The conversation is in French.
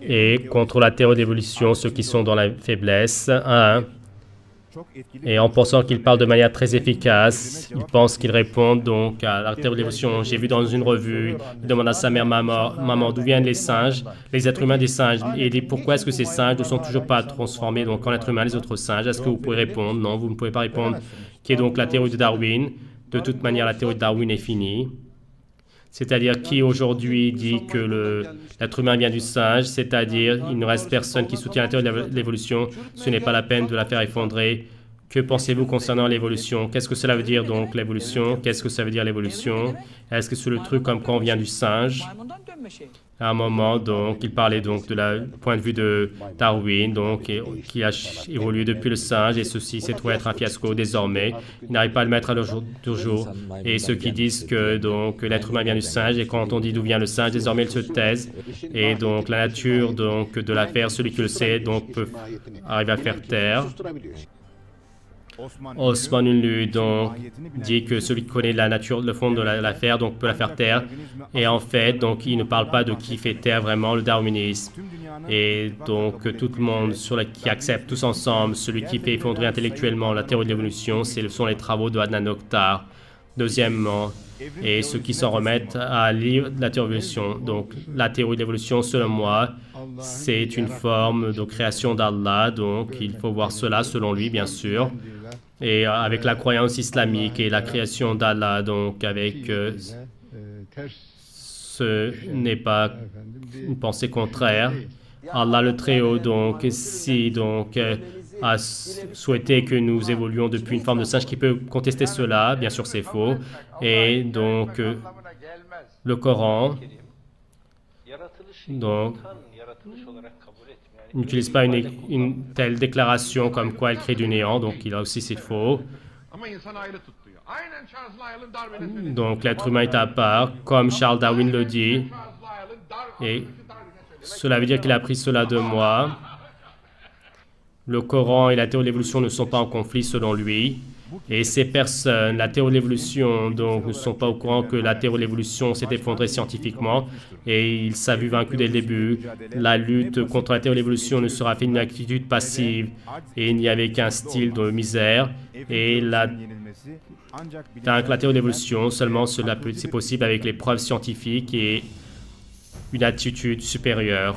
et contre la théorie de l'évolution, ceux qui sont dans la faiblesse. Et en pensant qu'ils parlent de manière très efficace, ils pensent qu'ils répondent donc à la théorie de l'évolution. J'ai vu dans une revue, il demande à sa mère, maman, d'où viennent les singes, les êtres humains des singes, et il dit pourquoi est-ce que ces singes ne sont toujours pas transformés donc en êtres humains, les autres singes? Est-ce que vous pouvez répondre? Non, vous ne pouvez pas répondre. Qui est donc la théorie de Darwin? De toute manière, la théorie de Darwin est finie. C'est-à-dire qui aujourd'hui dit que l'être humain vient du singe, c'est-à-dire il ne reste personne qui soutient la théorie de l'évolution, ce n'est pas la peine de la faire effondrer. Que pensez-vous concernant l'évolution? Qu'est-ce que cela veut dire donc l'évolution? Qu'est-ce que ça veut dire l'évolution? Est-ce que c'est le truc comme quand on vient du singe? À un moment, donc, il parlait donc de la point de vue de Darwin, donc, qui a évolué depuis le singe, et ceci s'est trouvé être un fiasco désormais. Ils n'arrivent pas à le mettre à leur jour de jour. Et ceux qui disent que donc l'être humain vient du singe, et quand on dit d'où vient le singe, désormais ils se taisent. Et donc la nature donc de l'affaire, celui qui le sait, donc peut arriver à faire taire. Osman Ünlü donc dit que celui qui connaît la nature, le fond de l'affaire, donc peut la faire taire. Et en fait, donc il ne parle pas de qui fait taire vraiment le darwinisme. Et donc tout le monde qui accepte tous ensemble, celui qui fait effondrer intellectuellement la théorie de l'évolution, ce sont les travaux de Adnan Oktar. Deuxièmement, et ceux qui s'en remettent à lire la théorie de l'évolution. Donc la théorie de l'évolution, selon moi, c'est une forme de création d'Allah. Donc il faut voir cela selon lui, bien sûr. Et avec la croyance islamique et la création d'Allah, donc avec ce n'est pas une pensée contraire. Allah le Très-Haut, donc, si donc a souhaité que nous évoluions depuis une forme de singe qui peut contester cela, bien sûr c'est faux. Et donc le Coran, donc, n'utilise pas une telle déclaration comme quoi elle crée du néant, donc il a aussi c'est faux. Donc l'être humain est à part, comme Charles Darwin le dit, et cela veut dire qu'il a appris cela de moi. Le Coran et la théorie de l'évolution ne sont pas en conflit selon lui. Et ces personnes, la théorie de l'évolution, donc, ne sont pas au courant que la théorie de l'évolution s'est effondrée scientifiquement et il s'est vu vaincu dès le début. La lutte contre la théorie de l'évolution ne sera faite d'une attitude passive et il n'y avait qu'un style de misère. Et la théorie de l'évolution, seulement c'est possible avec les preuves scientifiques et une attitude supérieure.